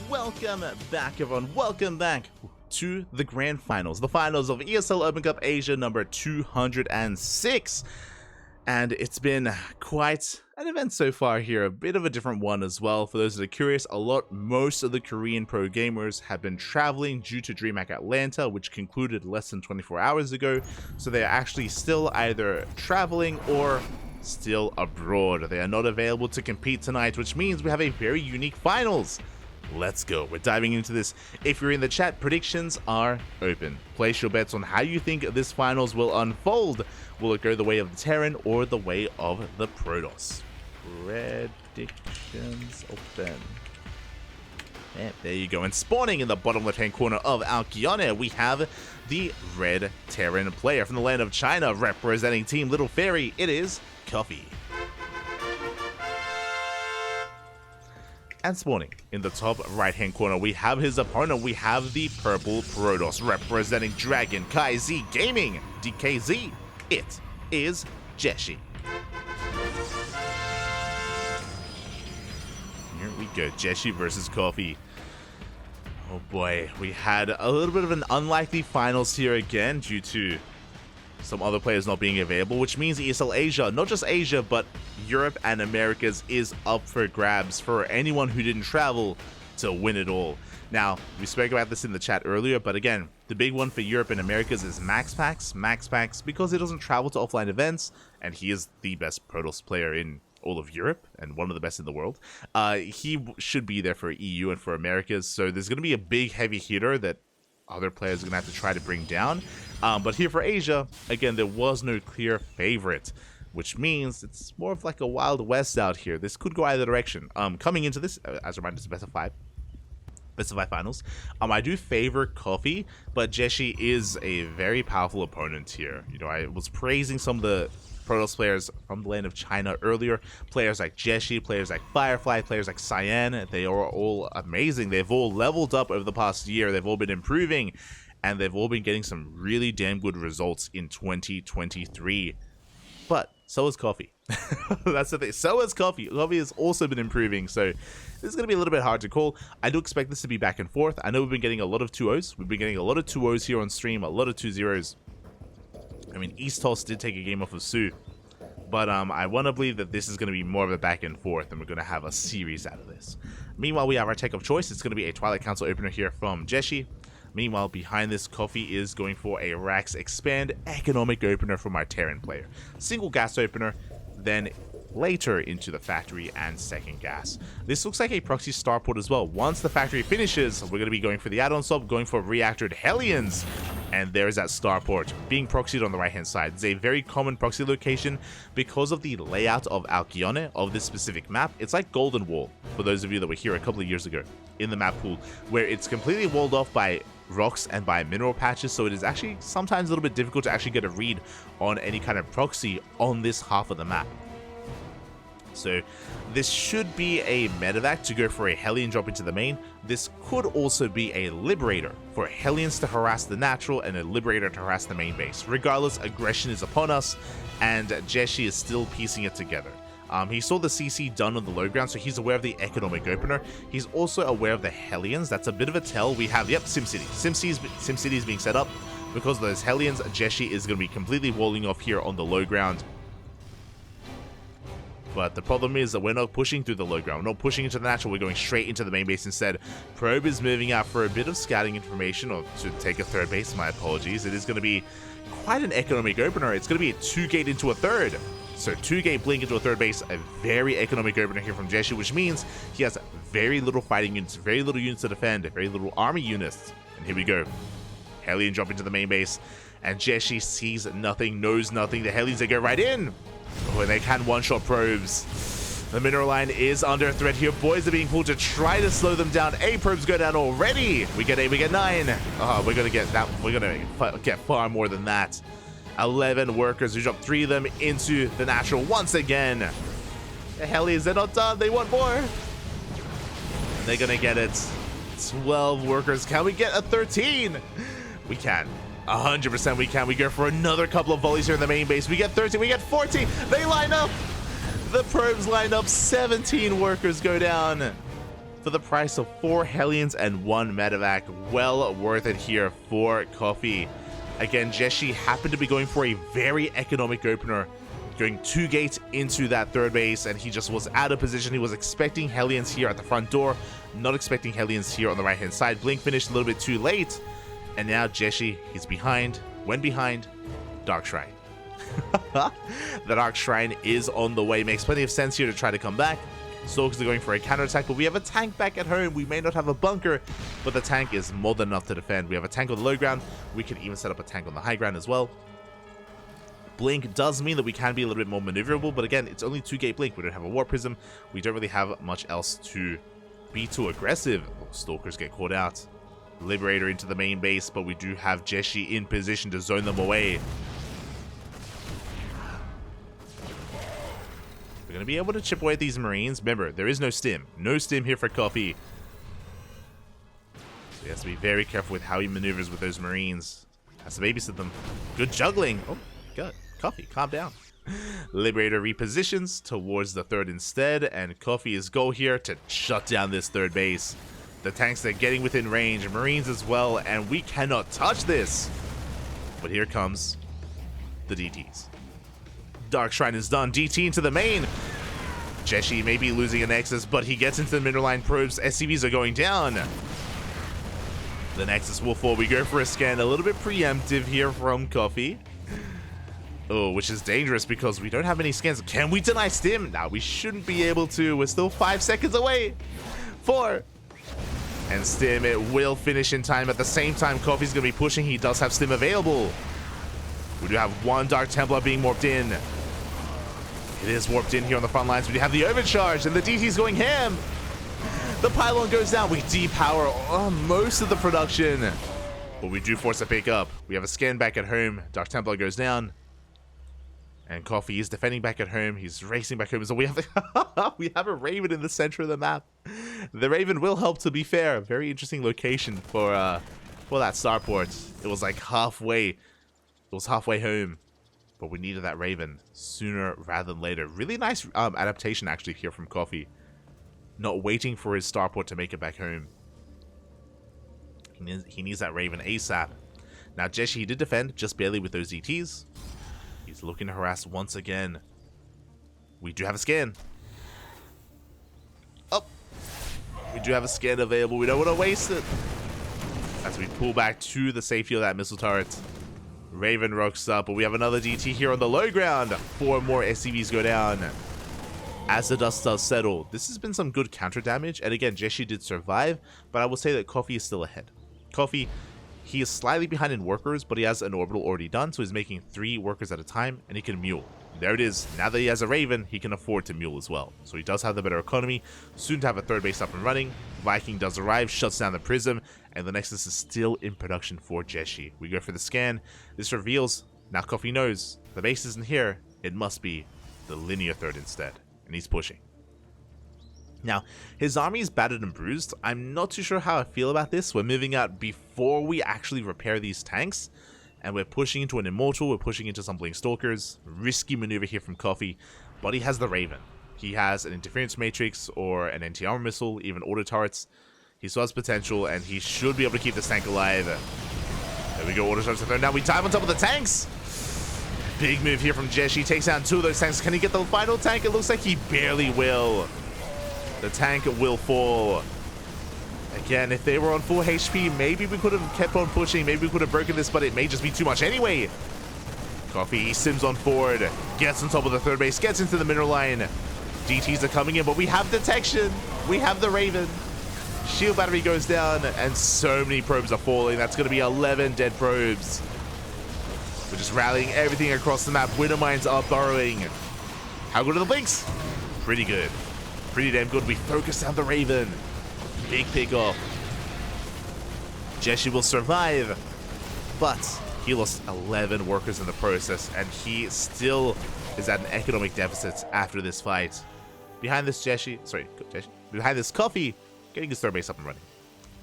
welcome back, everyone. Welcome back to the grand finals, the finals of ESL Open Cup Asia number 206. And it's been quite an event so far here, a bit of a different one as well. For those that are curious, most of the Korean pro gamers have been traveling due to DreamHack Atlanta, which concluded less than 24 hours ago. So they're actually still either traveling or still abroad. They are not available to compete tonight, which means we have a very unique finals. Let's go. We're diving into this. If you're in the chat, predictions are open. Place your bets on how you think this finals will unfold. Will it go the way of the Terran or the way of the Protoss? Predictions open. Yeah, there you go. And spawning in the bottom left-hand corner of Alkione, we have the red Terran player from the land of China representing Team Little Fairy. It is Coffee. And spawning in the top right-hand corner, we have his opponent. We have the purple Protoss representing Dragon Kai Z Gaming, DKZ. It is JieShi. Here we go, JieShi versus Coffee. Oh boy, we had a little bit of an unlikely finals here again due to some other players not being available, which means ESL Asia, not just Asia, but Europe and Americas is up for grabs for anyone who didn't travel to win it all. Now, we spoke about this in the chat earlier, but again, the big one for Europe and Americas is MaxPax. MaxPax, because he doesn't travel to offline events, and he is the best Protoss player in all of Europe, and one of the best in the world. He should be there for EU and for Americas, so there's going to be a big heavy hitter that other players are going to have to try to bring down. But here for Asia, again, there was no clear favorite, which means it's more of like a Wild West out here. This could go either direction. Coming into this, as a reminder, it's best of five finals. I do favor Coffee, but JieShi is a very powerful opponent here. You know, I was praising some of the Protoss players from the land of China earlier. Players like JieShi, players like Firefly, players like Cyan, they are all amazing. They've all leveled up over the past year. They've all been improving, and they've all been getting some really damn good results in 2023. But so is Coffee. That's the thing. So is Coffee. Coffee has also been improving, so this is going to be a little bit hard to call. I do expect this to be back and forth. I know we've been getting a lot of 2-0s. We've been getting a lot of 2-0s here on stream, a lot of 2-0s. I mean, Eastos did take a game off of Su, but I want to believe that this is going to be more of a back and forth, and we're going to have a series out of this. Meanwhile, we have our tech of choice. It's going to be a Twilight Council opener here from JieShi. Meanwhile, behind this, Coffee is going for a Rax Expand economic opener from our Terran player. Single gas opener, then later into the factory and second gas. This looks like a proxy starport as well. Once the factory finishes, we're going to be going for the add-on swap, going for reactored Hellions. And there's that starport being proxied on the right hand side. It's a very common proxy location because of the layout of Alkione, of this specific map. It's like Golden Wall, for those of you that were here a couple of years ago in the map pool, where it's completely walled off by rocks and by mineral patches, so it is actually sometimes a little bit difficult to actually get a read on any kind of proxy on this half of the map. So this should be a medevac to go for a Hellion drop into the main. This could also be a Liberator for Hellions to harass the natural and a Liberator to harass the main base. Regardless, aggression is upon us, and JieShi is still piecing it together. He saw the CC done on the low ground, so he's aware of the economic opener. He's also aware of the Hellions. That's a bit of a tell. We have, yep, SimCity. SimCity is being set up. Because of those Hellions, JieShi is going to be completely walling off here on the low ground. But the problem is that we're not pushing through the low ground. We're not pushing into the natural. We're going straight into the main base instead. Probe is moving out for a bit of scouting information, or to take a third base. My apologies. It is going to be quite an economic opener. It's going to be a 2-gate into a third. So 2-gate blink into a third base, a very economic opener here from JieShi, which means he has very little fighting units, very little units to defend, very little army units. And here we go. Hellion drop into the main base, and JieShi sees nothing, knows nothing. The Hellions, they go right in. Oh, and they can one-shot probes. The mineral line is under threat here. Boys are being pulled to try to slow them down. 8 probes go down already. We get 8, we get 9. Oh, we're gonna get that. We're gonna get far more than that. 11 workers. We drop 3 of them into the natural once again. The Hellions, they're not done. They want more. And they're gonna get it. 12 workers. Can we get a 13? We can. 100% we can. We go for another couple of volleys here in the main base. We get 13, we get 14. They line up. The probes line up. 17 workers go down. for the price of 4 Hellions and 1 medevac. Well worth it here for Coffee. Again, JieShi happened to be going for a very economic opener, going 2 gates into that third base, and he just was out of position. He was expecting Hellions here at the front door, not expecting Hellions here on the right-hand side. Blink finished a little bit too late, and now JieShi, he's behind. When behind, Dark Shrine. The Dark Shrine is on the way. Makes plenty of sense here to try to come back. Stalkers are going for a counterattack, but we have a tank back at home. We may not have a bunker, but the tank is more than enough to defend. We have a tank on the low ground. We can even set up a tank on the high ground as well. Blink does mean that we can be a little bit more maneuverable, but again, it's only 2-gate Blink. We don't have a Warp Prism. We don't really have much else to be too aggressive. Stalkers get caught out. Liberator into the main base, but we do have JieShi in position to zone them away. We're going to be able to chip away at these Marines. Remember, there is no stim. No stim here for Coffee. So he has to be very careful with how he maneuvers with those Marines. Has to babysit them. Good juggling. Oh, God. Coffee, calm down. Liberator repositions towards the third instead, and Coffee's goal here to shut down this third base. The tanks are getting within range, Marines as well, and we cannot touch this. But here comes the DTs. Dark Shrine is done. DT into the main. JieShi may be losing a Nexus, but he gets into the middle line probes. SCVs are going down. The Nexus will fall. We go for a scan. A little bit preemptive here from Coffee. Oh, which is dangerous because we don't have any scans. Can we deny stim? No, we shouldn't be able to. We're still 5 seconds away. 4. And stim, it will finish in time. At the same time, Coffee's going to be pushing. He does have stim available. We do have 1 Dark Templar being warped in. It is warped in here on the front lines. We do have the overcharge, and the DT's going ham. The pylon goes down. We depower most of the production, but we do force a pick up. We have a scan back at home. Dark Templar goes down, and Coffee is defending back at home. He's racing back home. So we have we have a Raven in the center of the map. The Raven will help, to be fair. Very interesting location for that starport. It was like halfway. It was halfway home. But we needed that Raven sooner rather than later. Really nice adaptation actually here from Coffee. Not waiting for his starport to make it back home. He needs that Raven ASAP. Now JieShi did defend just barely with those DTs. He's looking to harass once again. We do have a scan. Oh, we do have a scan available. We don't want to waste it. As we pull back to the safety of that missile turret. Raven rocks up, but we have another DT here on the low ground. 4 more SCVs go down as the dust does settle. This has been some good counter damage, and again, JieShi did survive, but I will say that Coffee is still ahead. Coffee, he is slightly behind in workers, but he has an orbital already done, so he's making 3 workers at a time, and he can mule. There it is. Now that he has a Raven, he can afford to mule as well. So he does have the better economy. Soon to have a third base up and running. Viking does arrive, shuts down the Prism, and the Nexus is still in production for JieShi. We go for the scan. This reveals, now Coffee knows, the base isn't here. It must be the linear third instead. And he's pushing. Now, his army is battered and bruised. I'm not too sure how I feel about this. We're moving out before we actually repair these tanks. And we're pushing into an Immortal, we're pushing into some Blink Stalkers. Risky maneuver here from Coffee, but he has the Raven. He has an Interference Matrix or an anti-armor missile, even auto turrets. He still has potential, and he should be able to keep this tank alive. There we go, auto turrets. Now we dive on top of the tanks. Big move here from JieShi. Takes down 2 of those tanks. Can he get the final tank? It looks like he barely will. The tank will fall. Again, if they were on full HP, maybe we could have kept on pushing. Maybe we could have broken this, but it may just be too much anyway. Coffee, he sims on forward. Gets on top of the third base. Gets into the middle line. DTs are coming in, but we have detection. We have the Raven. Shield battery goes down, and so many probes are falling. That's going to be 11 dead probes. We're just rallying everything across the map. Winter mines are burrowing. How good are the Blinks? Pretty good. Pretty damn good. We focus down the Raven. Big pick off. JieShi will survive, but he lost 11 workers in the process, and he still is at an economic deficit after this fight. Behind this behind this Coffee, getting his third base up and running.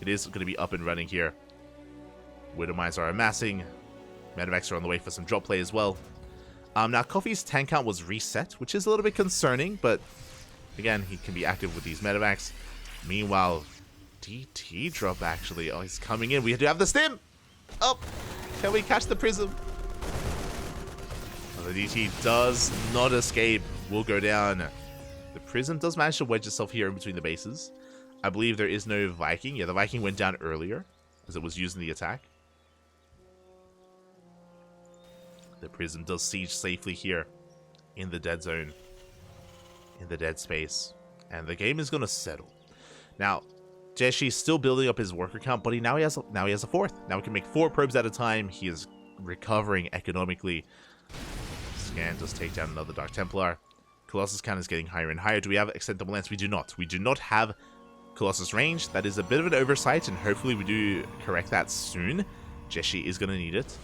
It is going to be up and running here. Widow mines are amassing. Medevacs are on the way for some drop play as well. Now Coffee's tank count was reset, which is a little bit concerning, but again, he can be active with these medevacs. Meanwhile, DT drop actually. Oh, he's coming in. We do have the stim. Oh, can we catch the prism? Oh, the DT does not escape. Will go down. The prism does manage to wedge itself here in between the bases. I believe there is no Viking. Yeah, the Viking went down earlier as it was using the attack. The prism does siege safely here in the dead zone, in the dead space, and the game is going to settle. Now, JieShi is still building up his worker count, but now he has a fourth. Now he can make 4 probes at a time. He is recovering economically. Scan does take down another Dark Templar. Colossus count is getting higher and higher. Do we have extendable lance? We do not. We do not have Colossus range. That is a bit of an oversight, and hopefully we do correct that soon. JieShi is going to need it.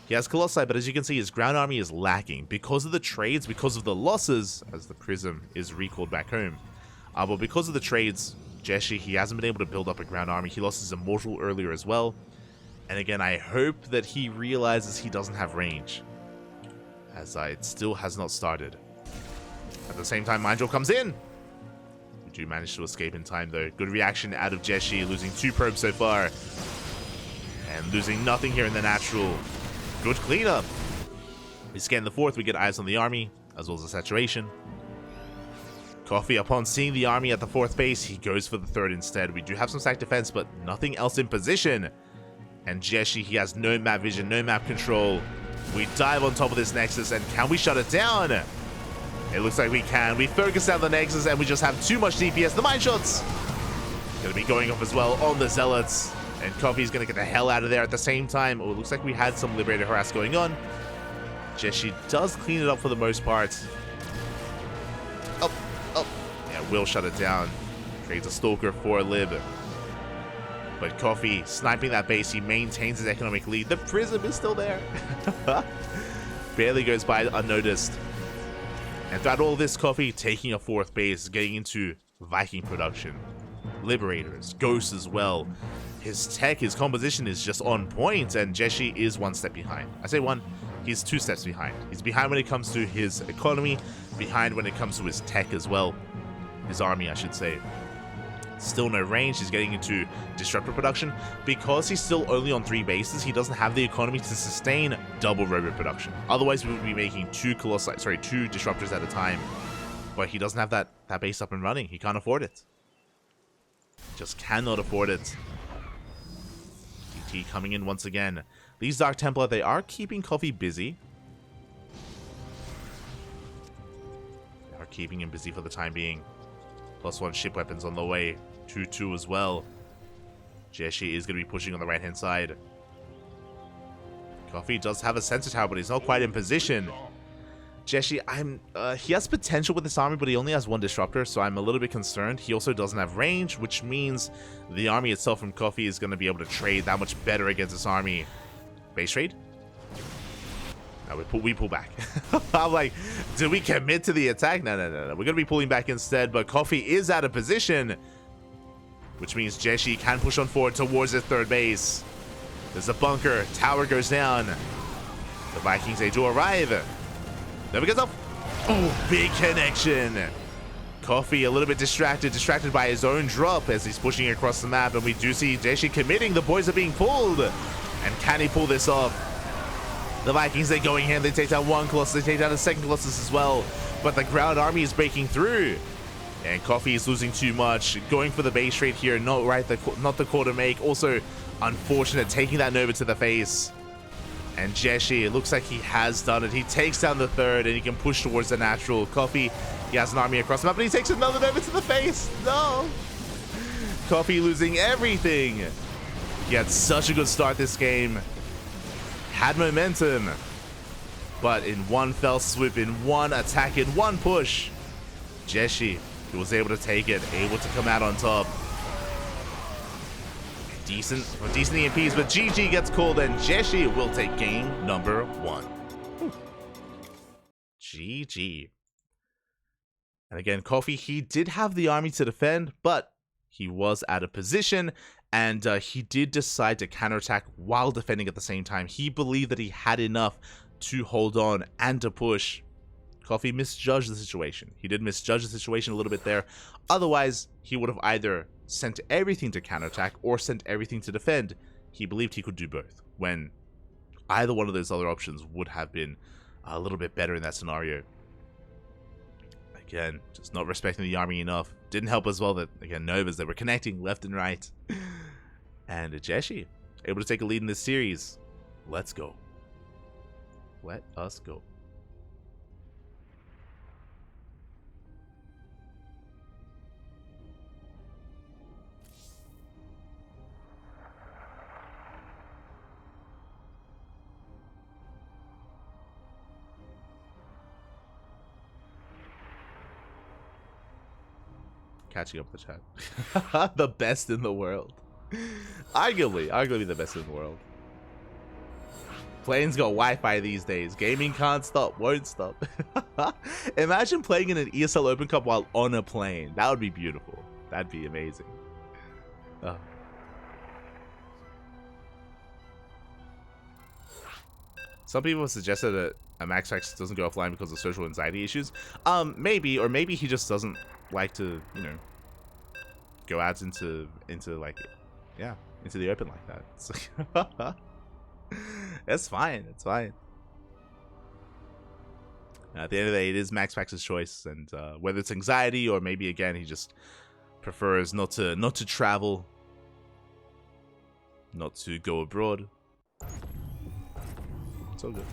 He has Colossi, but as you can see, his ground army is lacking because of the trades, because of the losses, as the Prism is recalled back home. But because of the trades, JieShi, he hasn't been able to build up a ground army. He lost his Immortal earlier as well. And again, I hope that he realizes he doesn't have range, as it still has not started. At the same time, Mindrill comes in. We do manage to escape in time, though. Good reaction out of JieShi, losing 2 probes so far. And losing nothing here in the natural. Good cleanup. We scan the 4th, we get eyes on the army, as well as the saturation. Coffee, upon seeing the army at the 4th base, he goes for the 3rd instead. We do have some stack defense, but nothing else in position. And JieShi, he has no map vision, no map control. We dive on top of this Nexus, and can we shut it down? It looks like we can. We focus down the Nexus, and we just have too much DPS. The mine shots gonna be going off as well on the Zealots. And Coffee's going to get the hell out of there at the same time. Oh, it looks like we had some Liberator harass going on. JieShi does clean it up for the most part. Oh. Yeah, will shut it down. Trades a Stalker for a Lib. But Coffee, sniping that base, he maintains his economic lead. The Prism is still there. Barely goes by unnoticed. And throughout all this, Coffee taking a 4th base, getting into Viking production. Liberators, Ghosts as well. His tech, his composition is just on point, and JieShi is 1 step behind. I say 1, he's 2 steps behind. He's behind when it comes to his economy, behind when it comes to his tech as well. His army, I should say. Still no range, he's getting into Disruptor production. Because he's still only on 3 bases, he doesn't have the economy to sustain double robot production. Otherwise, we would be making 2 Disruptors at a time. But he doesn't have that base up and running. He can't afford it. Just cannot afford it. DT coming in once again. These Dark Templar, they are keeping Coffee busy. They are keeping him busy for the time being. +1 ship weapons on the way. 2-2 as well. JieShi is going to be pushing on the right-hand side. Coffee does have a sensor tower, but he's not quite in position. JieShi, he has potential with this army, but he only has 1 disruptor, so I'm a little bit concerned. He also doesn't have range, which means the army itself from Coffee is going to be able to trade that much better against this army. Base trade? No, we pull back. I'm like, did we commit to the attack? No. We're going to be pulling back instead, but Coffee is out of position, which means JieShi can push on forward towards his 3rd base. There's a bunker. Tower goes down. The Vikings, they do arrive. Never gets up. Oh, big connection. Coffee a little bit distracted by his own drop as he's pushing across the map, and we do see JieShi committing. The boys are being pulled. And can he pull this off? The Vikings, they're going in. They take down 1 Colossus. They take down a 2nd Colossus as well. But the ground army is breaking through. And Coffee is losing too much. Going for the base trade here. Not the call to make. Also, unfortunate taking that Nova to the face. And JieShi, it looks like he has done it. He takes down the 3rd, and he can push towards the natural. Coffee, he has an army across the map, but he takes another Nova to the face. No! Coffee losing everything. He had such a good start this game. Had momentum. But in 1 fell swoop, in 1 attack, in 1 push, JieShi, he was able to take it, able to come out on top. Decent EMPs, but GG gets called, and JieShi will take game number 1. GG. And again, Coffee, he did have the army to defend, but he was out of position, and he did decide to counterattack while defending at the same time. He believed that he had enough to hold on and to push. Coffee misjudged the situation. He did misjudge the situation a little bit there. Otherwise, he would have either sent everything to counterattack or sent everything to defend. He believed he could do both, when either one of those other options would have been a little bit better in that scenario. Again, just not respecting the army enough. Didn't help as well that, again, Novas, they were connecting left and right. And JieShi, able to take a lead in this series. Let's go. Let us go. Catching up the chat. The best in the world. Arguably the best in the world. Planes got Wi-Fi these days. Gaming can't stop, won't stop. Imagine playing in an ESL Open Cup while on a plane. That would be beautiful. That'd be amazing. Oh. Some people have suggested that a MaxFax doesn't go offline because of social anxiety issues. Maybe, or maybe he just doesn't like to, you know, go out into like, yeah, into the open like that. It's like it's fine. It's fine. At the end of the day, it is MaxFax's choice, and whether it's anxiety or maybe again he just prefers not to travel, not to go abroad. It's all good.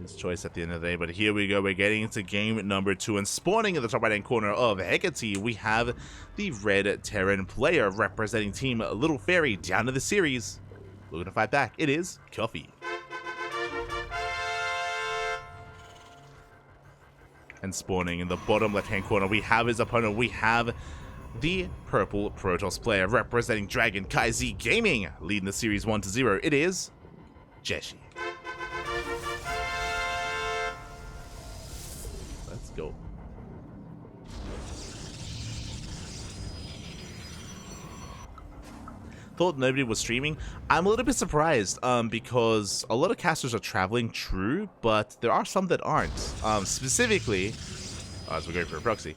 His choice at the end of the day, but here we go. We're getting into game number 2, and spawning in the top right hand corner of Hecate, we have the Red Terran player representing Team Little Fairy down to the series. Looking to fight back, it is Coffee. And spawning in the bottom left hand corner, we have his opponent. We have the purple Protoss player representing Dragon KaiZ Gaming, leading the series 1-0. It is JieShi. Go. Thought nobody was streaming. I'm a little bit surprised because a lot of casters are traveling, true, but there are some that aren't. Specifically, as we're going for a proxy,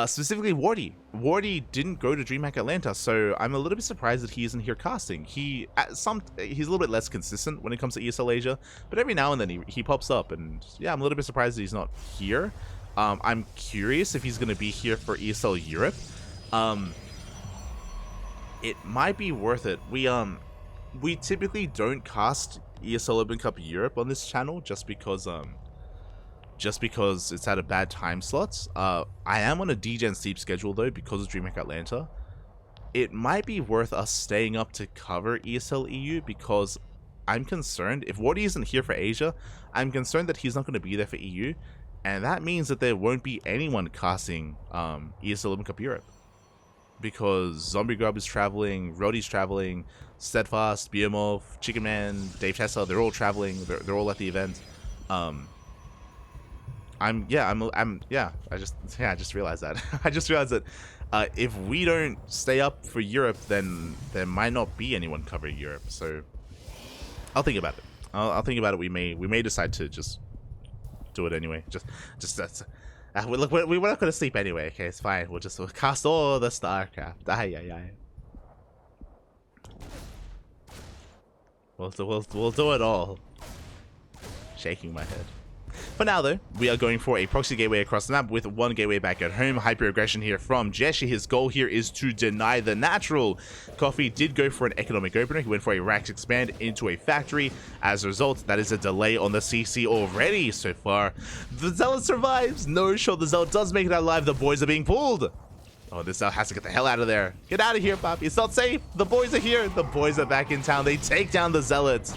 specifically Wardy. Wardy didn't go to DreamHack Atlanta, so I'm a little bit surprised that he isn't here casting. He's a little bit less consistent when it comes to ESL Asia, but every now and then he pops up, and yeah, I'm a little bit surprised that he's not here. I'm curious if he's going to be here for ESL Europe. It might be worth it. We typically don't cast ESL Open Cup Europe on this channel just because it's at a bad time slot. I am on a DGen sleep schedule though because of DreamHack Atlanta. It might be worth us staying up to cover ESL EU because I'm concerned if Wardy isn't here for Asia, I'm concerned that he's not going to be there for EU. And that means that there won't be anyone casting ESL Open Cup Europe. Because Zombie Grub is traveling, Roddy's traveling, Steadfast, Behemoth, Chicken Man, Dave Tessa, they're all traveling, they're all at the event. I just realized that. I just realized that if we don't stay up for Europe, then there might not be anyone covering Europe. So I'll think about it. I'll think about it. We may decide to just do it anyway. Look, we're not gonna sleep anyway. Okay, it's fine. We'll cast all the StarCraft. We'll do it all. Shaking my head. For now, though, we are going for a proxy gateway across the map with one gateway back at home. Hyper-aggression here from JieShi. His goal here is to deny the natural. Coffee did go for an economic opener. He went for a Rax expand into a factory. As a result, that is a delay on the CC already so far. The Zealot survives. No shot. The Zealot does make it out alive. The boys are being pulled. Oh, this Zealot has to get the hell out of there. Get out of here, Poppy. It's not safe. The boys are here. The boys are back in town. They take down the Zealots.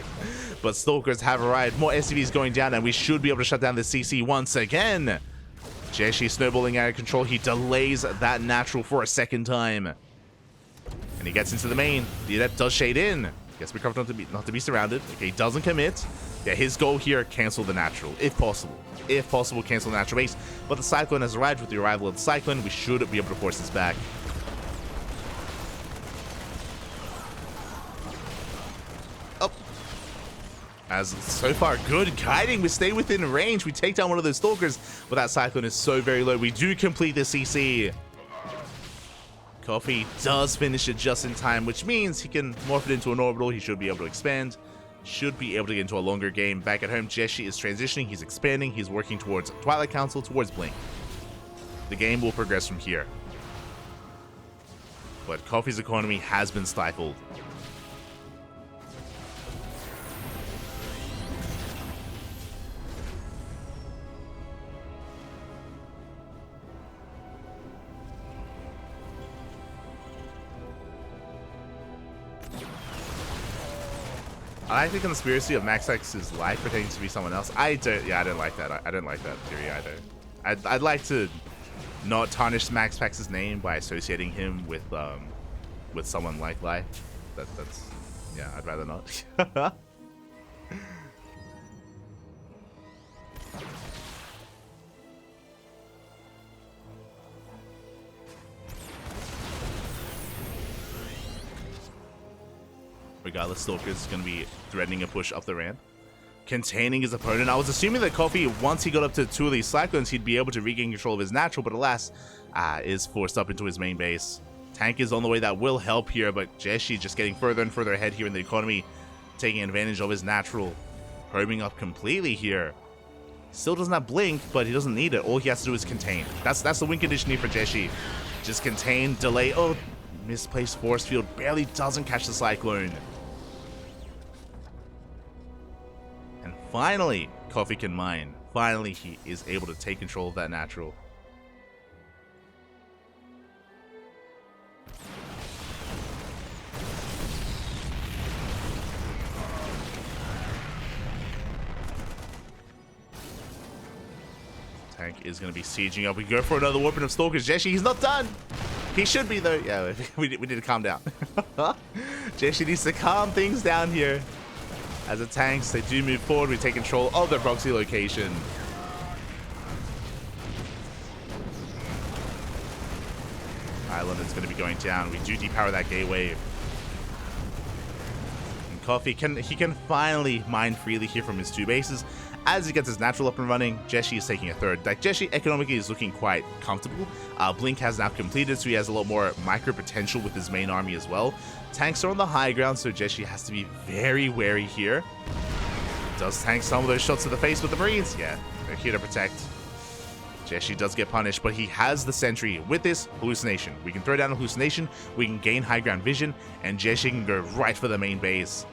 But Stalkers have arrived. More SCVs going down, and we should be able to shut down the CC once again. JieShi snowballing out of control. He delays that natural for a second time. And he gets into the main. The Adept does shade in. Gets be careful not to be surrounded. Okay, doesn't commit. Yeah, his goal here, cancel the natural, if possible. If possible, cancel the natural base. But the Cyclone has arrived. With the arrival of the Cyclone, we should be able to force this back. As so far good guiding, we stay within range, we take down one of those stalkers, but that cyclone is so very low. We do complete the CC. Coffee does finish it just in time, which means he can morph it into an orbital. He should be able to expand, should be able to get into a longer game. Back at home, JieShi is transitioning, he's expanding, he's working towards Twilight Council, towards Blink. The game will progress from here. But Coffee's economy has been stifled. I like the conspiracy of Max X's life pertaining to be someone else. I didn't like that. I didn't like that theory either. I'd like to not tarnish Max X's name by associating him with someone like life. That's yeah. I'd rather not. Regardless, Stalker is going to be threatening a push up the ramp, containing his opponent. I was assuming that Coffee, once he got up to 2 of these Cyclones, he'd be able to regain control of his natural, but alas, is forced up into his main base. Tank is on the way, that will help here, but JieShi just getting further and further ahead here in the economy, taking advantage of his natural, probing up completely here. Still doesn't have Blink, but he doesn't need it. All he has to do is contain. That's the win condition here for JieShi. Just contain, delay. Oh, misplaced force field, barely doesn't catch the Cyclone. And finally, Coffee can mine. Finally, he is able to take control of that natural. Tank is going to be sieging up. We go for another weapon of Stalkers. JieShi, he's not done. He should be, though. Yeah, we need to calm down. JieShi needs to calm things down here. As the tanks, they do move forward. We take control of their proxy location. Island is going to be going down. We do depower that gateway. And Coffee can finally mine freely here from his 2 bases. As he gets his natural up and running, JieShi is taking a third. Like, JieShi economically is looking quite comfortable. Blink has now completed, so he has a lot more micro potential with his main army as well. Tanks are on the high ground, so JieShi has to be very wary here. Does tank some of those shots to the face with the Marines? Yeah, they're here to protect. JieShi does get punished, but he has the sentry with this hallucination. We can throw down a hallucination, we can gain high ground vision, and JieShi can go right for the main base.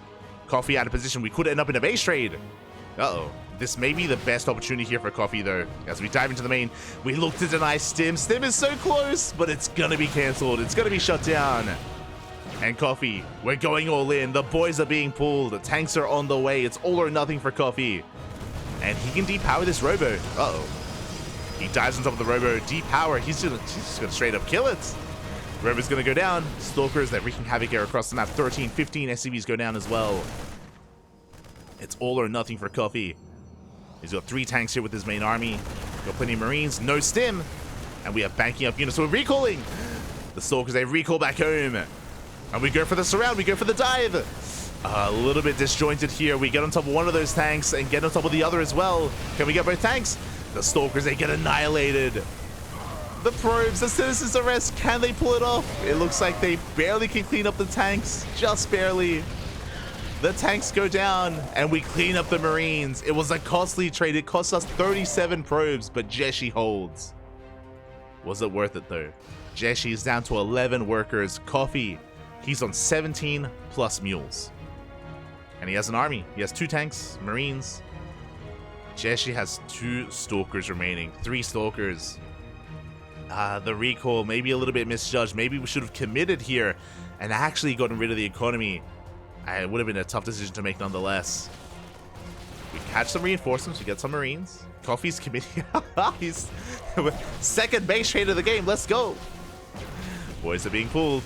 Coffee out of position, we could end up in a base trade. Uh-oh. This may be the best opportunity here for Coffee, though. As we dive into the main, we look to deny Stim. Stim is so close, but it's gonna be cancelled. It's gonna be shut down. And Coffee, we're going all in. The boys are being pulled. The tanks are on the way. It's all or nothing for Coffee. And he can depower this Robo. Uh-oh. He dives on top of the Robo. Depower. He's just gonna straight up kill it. Robo's gonna go down. Stalkers, they're wreaking havoc here across the map. 13, 15 SCVs go down as well. It's all or nothing for Coffee. He's got 3 tanks here with his main army. Got plenty of Marines, no Stim. And we have banking up units, so we're recalling. The Stalkers, they recall back home. And we go for the surround, we go for the dive. A little bit disjointed here. We get on top of one of those tanks and get on top of the other as well. Can we get both tanks? The Stalkers, they get annihilated. The probes, the citizens arrest, can they pull it off? It looks like they barely can clean up the tanks, just barely. The tanks go down, and we clean up the Marines. It was a costly trade. It cost us 37 probes, but JieShi holds. Was it worth it, though? JieShi is down to 11 workers. Coffee, he's on 17 plus mules. And he has an army. He has 2 tanks, Marines. JieShi has 2 Stalkers remaining. 3 Stalkers. The recall, maybe a little bit misjudged. Maybe we should have committed here and actually gotten rid of the economy. It would have been a tough decision to make nonetheless. We catch some reinforcements, we get some Marines. Coffee's committing. He's second base trade of the game. Let's go. Boys are being pulled.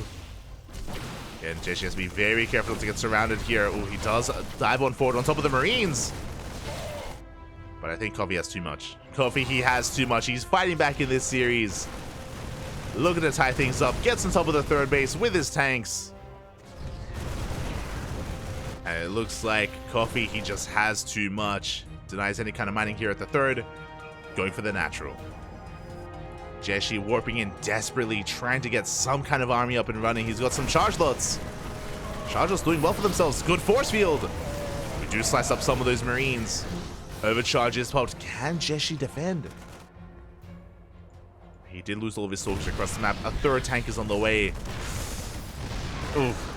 And JieShi has to be very careful to get surrounded here. Oh, he does dive on forward on top of the Marines. But I think Coffee has too much. Coffee, he has too much. He's fighting back in this series. Looking to tie things up. Gets on top of the third base with his tanks. And it looks like Coffee, he just has too much. Denies any kind of mining here at the third. Going for the natural. JieShi warping in desperately, trying to get some kind of army up and running. He's got some charge lots. Charge lots doing well for themselves. Good force field. We do slice up some of those Marines. Overcharge is popped. Can JieShi defend? He did lose all of his soldiers across the map. A third tank is on the way. Oof.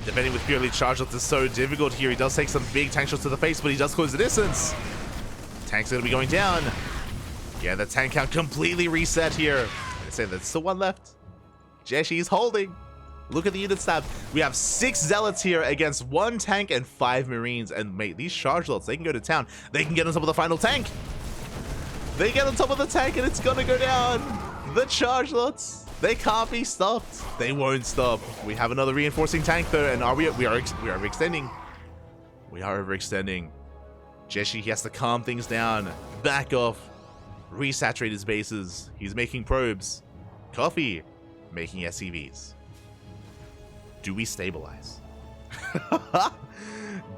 Defending with purely charge lots is so difficult here. He does take some big tank shots to the face, but he does close the distance. Tank's going to be going down. Yeah, the tank count completely reset here. I say there's still one left. JieShi is holding. Look at the unit stat. We have 6 zealots here against 1 tank and 5 marines. And mate, these charge lots, they can go to town. They can get on top of the final tank. They get on top of the tank and it's gonna go down. The charge lots, they can't be stopped. They won't stop. We have another reinforcing tank though, and we are overextending. We are overextending. JieShi, he has to calm things down, back off, resaturate his bases. He's making probes. Coffee making SCVs. Do we stabilize?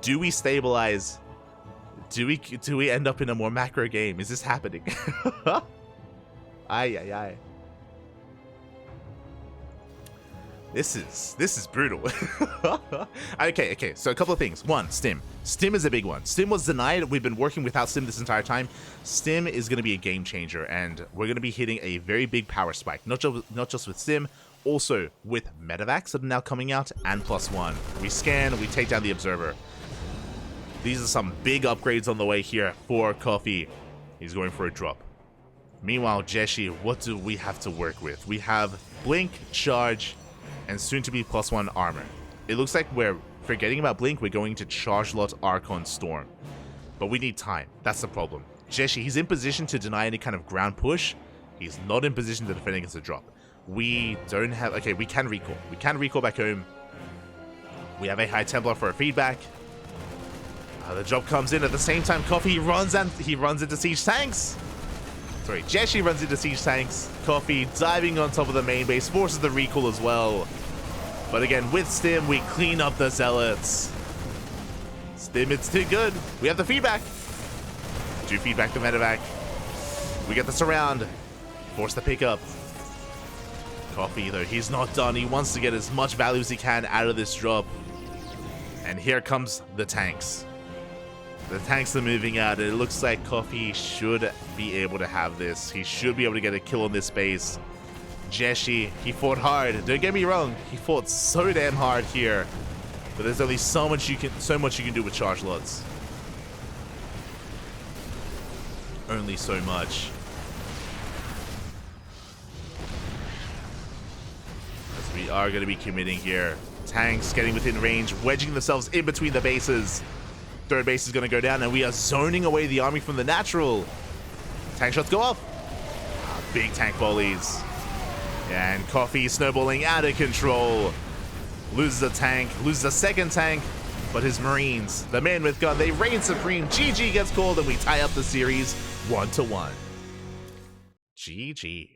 Do we stabilize? Do we end up in a more macro game? Is this happening? Ay. This is brutal. Okay, so a couple of things. One, Stim. Stim is a big one. Stim was denied. We've been working without Stim this entire time. Stim is going to be a game changer, and we're going to be hitting a very big power spike. Not just with Stim, also with medevacs that are now coming out, and +1. We scan, we take down the observer. These are some big upgrades on the way here for Coffee. He's going for a drop. Meanwhile, JieShi, what do we have to work with? We have Blink, Charge, and soon to be +1 armor. It looks like we're forgetting about Blink. We're going to Charge Lot Archon Storm. But we need time. That's the problem. JieShi, he's in position to deny any kind of ground push. He's not in position to defend against a drop. We don't have... Okay, we can recall. We can recall back home. We have a High Templar for a feedback. The drop comes in at the same time. Coffee runs into siege tanks. Sorry, JieShi runs into siege tanks. Coffee diving on top of the main base, forces the recall as well. But again, with Stim, we clean up the zealots. Stim, it's too good. We have the feedback. Do feedback the medevac. We get the surround. Force the pickup. Coffee, though, he's not done. He wants to get as much value as he can out of this drop. And here comes the tanks. The tanks are moving out, and it looks like Coffee should be able to have this. He should be able to get a kill on this base. JieShi, he fought hard. Don't get me wrong, he fought so damn hard here. But there's only so much you can do with charge lots. Only so much. As we are going to be committing here. Tanks getting within range, wedging themselves in between the bases. Third base is going to go down, and we are zoning away the army from the natural. Tank shots go up. Big tank volleys. And Coffee snowballing out of control. Loses a tank, loses a second tank, but his Marines, the man with gun, they reign supreme. GG gets called, and we tie up the series 1-1. GG.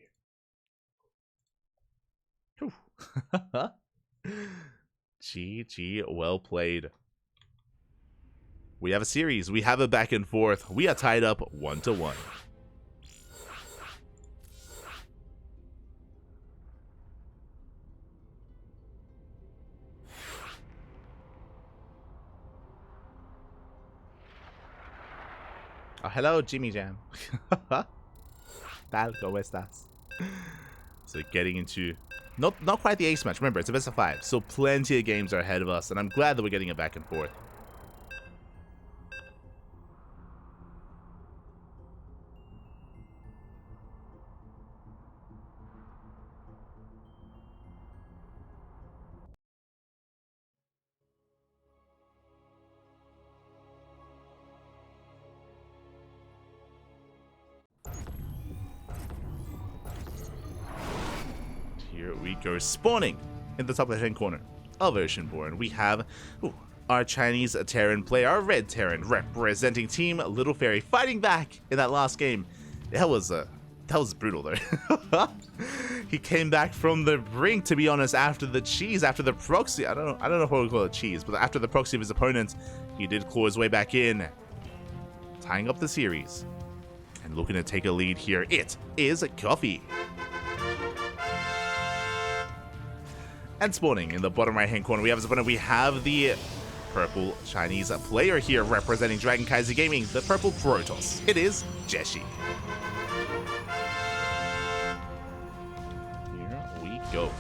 GG, well played. We have a series. We have a back and forth. We are tied up 1-1. Oh, hello, Jimmy Jam. Tal, ¿cómo estás? So getting into not quite the ace match. Remember, it's a best of 5, so plenty of games are ahead of us, and I'm glad that we're getting a back and forth. Here we go, spawning in the top left-hand corner of Oceanborn. We have our Chinese Terran player, our red Terran representing Team Little Fairy, fighting back in that last game. That was a That was brutal though. He came back from the brink, to be honest, after the cheese, after the proxy. I don't know if I would call it cheese, but after the proxy of his opponent, he did claw his way back in, tying up the series and looking to take a lead here. It is Coffee. And spawning in the bottom right hand corner, we have his opponent. We have the purple Chinese player here representing Dragon Kaiser Gaming, the purple Protoss. It is JieShi. Go.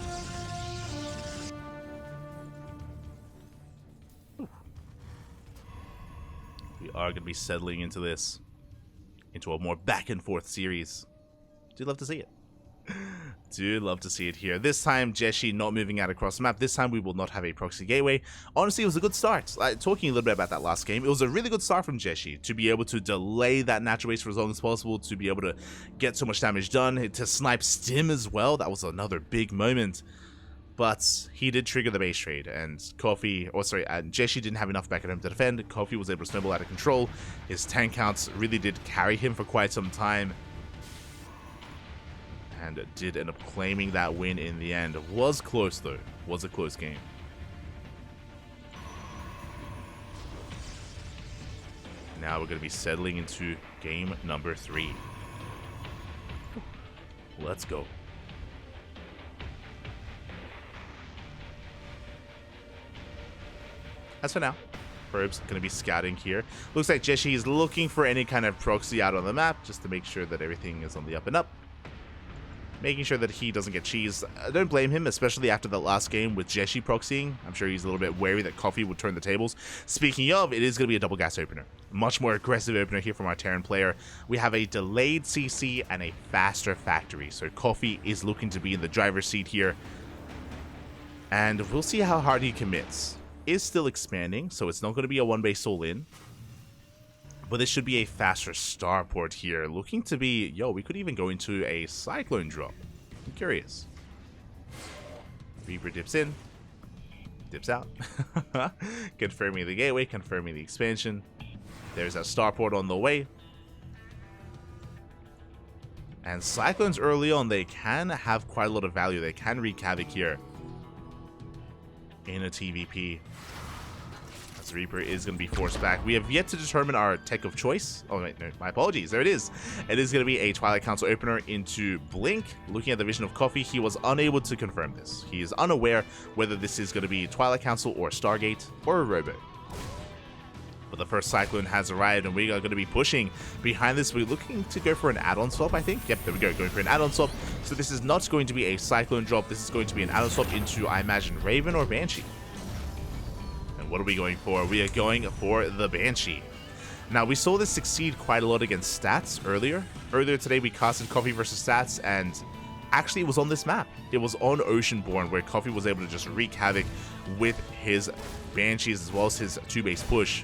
We are going to be settling into this, into a more back and forth series. Do love to see it. Do love to see it here. This time, JieShi not moving out across the map. This time, we will not have a proxy gateway. Honestly, it was a good start. Talking a little bit about that last game, it was a really good start from JieShi to be able to delay that natural base for as long as possible, to be able to get so much damage done, to snipe Stim as well. That was another big moment. But he did trigger the base trade, and JieShi didn't have enough back at him to defend. Coffee was able to snowball out of control. His tank counts really did carry him for quite some time, and did end up claiming that win in the end. It was close though. Was a close game. Now we're going to be settling into game number 3. Let's go. As for now, Probes going to be scouting here. Looks like JieShi is looking for any kind of proxy out on the map, just to make sure that everything is on the up and up. Making sure that he doesn't get cheesed. I don't blame him, especially after the last game with JieShi proxying. I'm sure he's a little bit wary that Coffee would turn the tables. Speaking of, it is going to be a double gas opener. Much more aggressive opener here from our Terran player. We have a delayed CC and a faster factory. So Coffee is looking to be in the driver's seat here. And we'll see how hard he commits. Is still expanding, so it's not going to be a one-base all-in. But this should be a faster starport here. Looking to be, we could even go into a Cyclone drop. I'm curious. Reaper dips in, dips out. Confirming the gateway, confirming the expansion. There's a starport on the way. And Cyclones early on, they can have quite a lot of value. They can wreak havoc here in a TvP. Reaper is going to be forced back. We have yet to determine our tech of choice. Oh, wait, no, my apologies. There it is. It is going to be a Twilight Council opener into Blink. Looking at the vision of Coffee, he was unable to confirm this. He is unaware whether this is going to be Twilight Council or Stargate or a Robo. But the first Cyclone has arrived, and we are going to be pushing. Behind this, we're looking to go for an add-on swap, I think. Yep, there we go, going for an add-on swap. So this is not going to be a Cyclone drop. This is going to be an add-on swap into, I imagine, Raven or Banshee. What are we going for? We are going for the Banshee. Now, we saw this succeed quite a lot against Stats earlier. Earlier today, we casted Coffee versus Stats, and actually it was on this map. It was on Oceanborn, where Coffee was able to just wreak havoc with his Banshees as well as his 2-base push.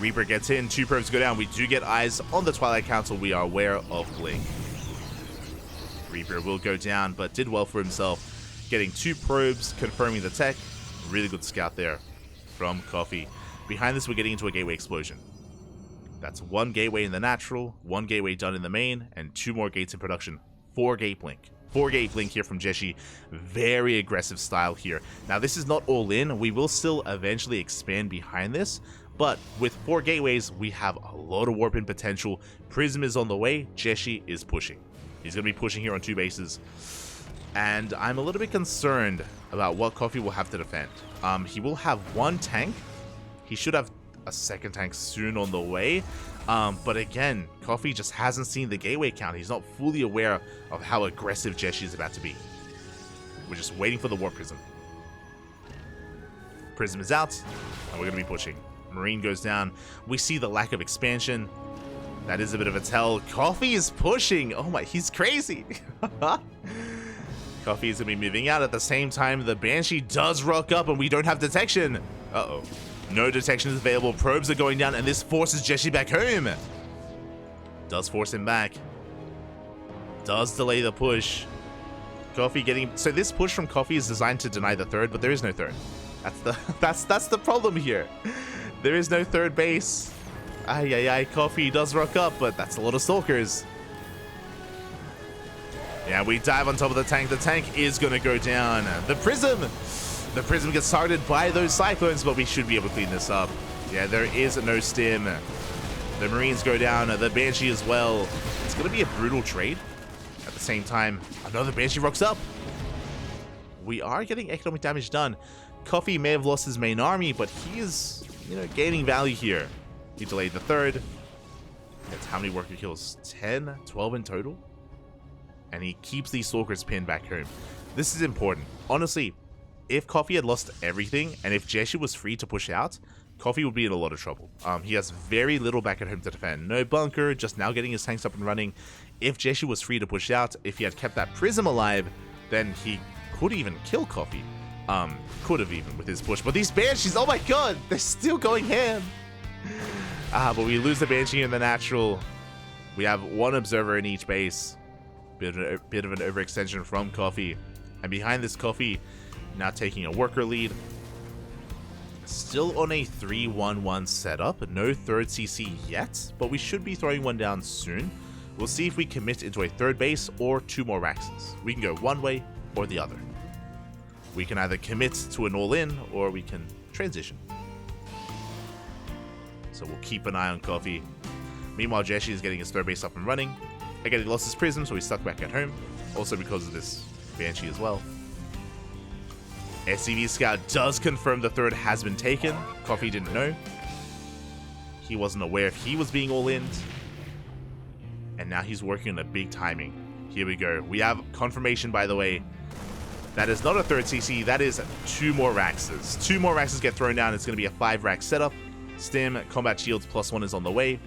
Reaper gets in, 2 probes go down. We do get eyes on the Twilight Council. We are aware of Blink. Reaper will go down, but did well for himself, getting 2 probes, confirming the tech. Really good scout there from Coffee. Behind this, we're getting into a gateway explosion. That's 1 gateway in the natural, 1 gateway done in the main, and 2 more gates in production. 4 gate blink. 4 gate blink here from JieShi. Very aggressive style here. Now, this is not all in. We will still eventually expand behind this, but with 4 gateways, we have a lot of warp in potential. Prism is on the way. JieShi is pushing. He's going to be pushing here on 2 bases. And I'm a little bit concerned about what Coffee will have to defend. He will have 1 tank. He should have a 2nd tank soon on the way. But again, Coffee just hasn't seen the gateway count. He's not fully aware of how aggressive JieShi is about to be. We're just waiting for the Warp Prism. Prism is out, and we're going to be pushing. Marine goes down. We see the lack of expansion. That is a bit of a tell. Coffee is pushing. Oh my, he's crazy. Coffee is going to be moving out. At the same time, the Banshee does rock up, and we don't have detection. Uh-oh. No detection is available. Probes are going down, and this forces JieShi back home. Does force him back. Does delay the push. Coffee getting... So this push from Coffee is designed to deny the 3rd, but there is no 3rd. That's the problem here. There is no 3rd base. Ay, Coffee does rock up, but that's a lot of stalkers. Yeah, we dive on top of the tank. The tank is going to go down. The Prism gets targeted by those Cyclones, but we should be able to clean this up. Yeah, there is no stim. The Marines go down. The Banshee as well. It's going to be a brutal trade. At the same time, another Banshee rocks up. We are getting economic damage done. Coffee may have lost his main army, but he is, gaining value here. He delayed the third. That's how many worker kills? 10, 12 in total? And he keeps these Stalkers pinned back home. This is important. Honestly, if Coffee had lost everything, and if JieShi was free to push out, Coffee would be in a lot of trouble. He has very little back at home to defend. No bunker, just now getting his tanks up and running. If JieShi was free to push out, if he had kept that Prism alive, then he could even kill Coffee. Could have even with his push. But these Banshees, oh my god, they're still going ham. But we lose the Banshee in the natural. We have one observer in each base. Bit of an overextension from Coffee. And behind this Coffee, now taking a worker lead. Still on a 3-1-1 setup. No third CC yet, but we should be throwing one down soon. We'll see if we commit into a third base or 2 more Raxes. We can go one way or the other. We can either commit to an all-in or we can transition. So we'll keep an eye on Coffee. Meanwhile, JieShi is getting his third base up and running. Again, he lost his Prism, so he's stuck back at home. Also because of this Banshee as well. SCV Scout does confirm the third has been taken. Coffee didn't know. He wasn't aware if he was being all-in. And now he's working on a big timing. Here we go. We have confirmation, by the way. That is not a third CC. That is 2 more Raxes. 2 more Raxes get thrown down. It's going to be a 5-rack setup. Stim, combat shields +1 is on the way.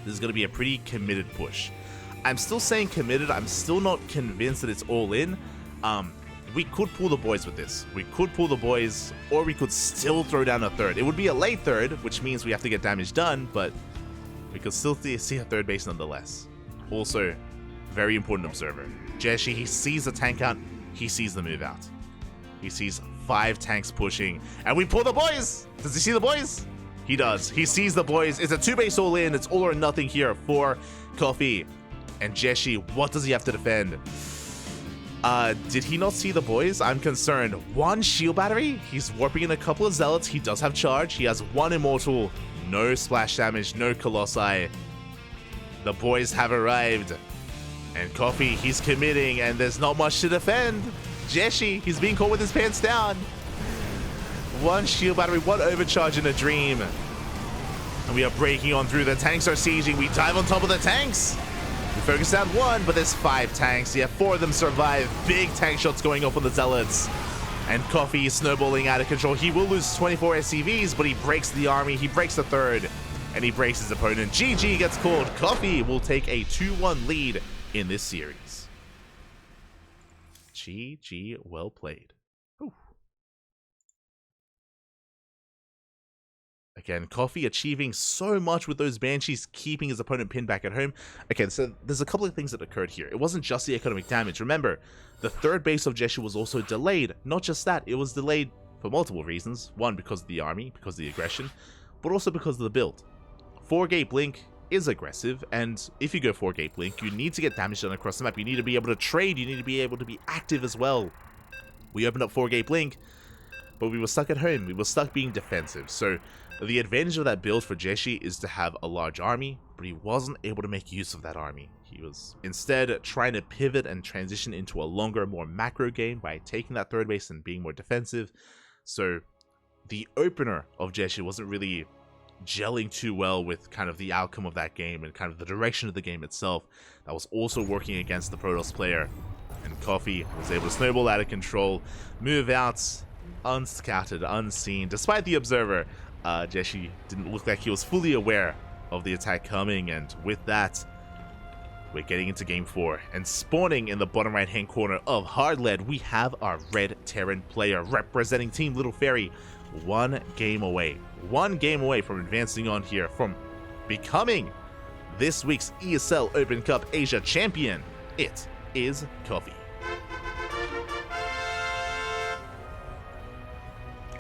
This is going to be a pretty committed push. I'm still saying committed. I'm still not convinced that it's all in. We could pull the boys with this. We could pull the boys, or we could still throw down a third. It would be a late third, which means we have to get damage done, but we could still see a third base nonetheless. Also, very important observer. JieShi, he sees the tank out, he sees the move out. He sees 5 tanks pushing, and we pull the boys! Does he see the boys? He does. He sees the boys. It's a 2-base all in. It's all or nothing here for Coffee. And JieShi, what does he have to defend? Did he not see the boys? I'm concerned. 1 shield battery? He's warping in a couple of zealots. He does have charge. He has 1 immortal. No splash damage, no colossi. The boys have arrived. And Coffee, he's committing, and there's not much to defend. JieShi, he's being caught with his pants down. 1 shield battery, 1 overcharge in a dream. And we are breaking on through. The tanks are sieging. We dive on top of the tanks. We focus down 1, but there's 5 tanks. Yeah, 4 of them survive. Big tank shots going off on the zealots. And Coffee is snowballing out of control. He will lose 24 SCVs, but he breaks the army. He breaks the third, and he breaks his opponent. GG gets called. Coffee will take a 2-1 lead in this series. GG, well played. Whew. Again, Coffee achieving so much with those Banshees, keeping his opponent pinned back at home. Okay, so there's a couple of things that occurred here. It wasn't just the economic damage. Remember, the third base of JieShi was also delayed. Not just that, it was delayed for multiple reasons. 1, because of the army, because of the aggression, but also because of the build. 4-gate blink is aggressive, and if you go 4-gate blink, you need to get damage done across the map. You need to be able to trade. You need to be able to be active as well. We opened up 4-gate blink, but we were stuck at home. We were stuck being defensive. So the advantage of that build for JieShi is to have a large army, but he wasn't able to make use of that army. He was instead trying to pivot and transition into a longer, more macro game by taking that third base and being more defensive. So the opener of JieShi wasn't really gelling too well with kind of the outcome of that game and kind of the direction of the game itself. That was also working against the Protoss player. And Coffee was able to snowball out of control, move out, unscouted, unseen. Despite the observer, JieShi didn't look like he was fully aware of the attack coming, and with that, we're getting into game 4. And spawning in the bottom right hand corner of Hard Lead, we have our Red Terran player representing Team Little Fairy. 1 game away. 1 game away from advancing on here, from becoming this week's ESL Open Cup Asia champion. It is Coffee.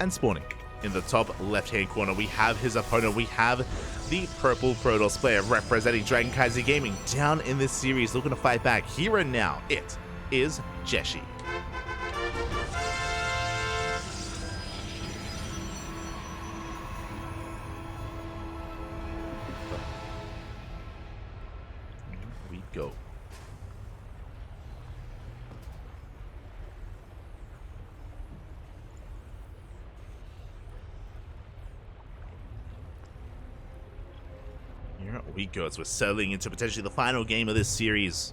And spawning. in the top left-hand corner, we have his opponent. We have the purple Protoss player representing DragonKaiser Gaming down in this series, looking to fight back here and now. It is JieShi. Here we go. Here we go, as we're settling into potentially the final game of this series.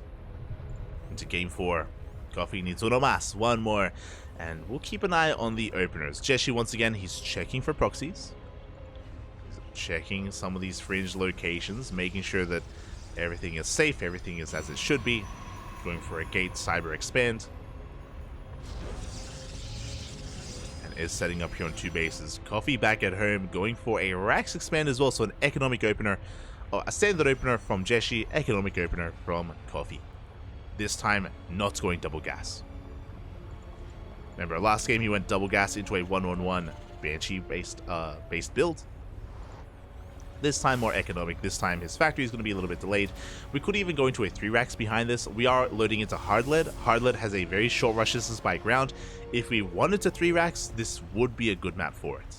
Into game 4. Coffee needs uno más, one more. And we'll keep an eye on the openers. JieShi, once again, he's checking for proxies. He's checking some of these fringe locations, making sure that everything is safe, everything is as it should be. Going for a gate cyber expand. And is setting up here on 2 bases. Coffee back at home, going for a Rax expand as well, so an economic opener. Oh, a standard opener from JieShi, economic opener from Coffee. This time, not going double gas. Remember, last game he went double gas into a 1-1-1 Banshee-based build. This time more economic. This time his factory is going to be a little bit delayed. We could even go into a 3 racks behind this. We are loading into hard lead. Hard lead has a very short rush distance by ground. If we wanted to 3 racks, this would be a good map for it.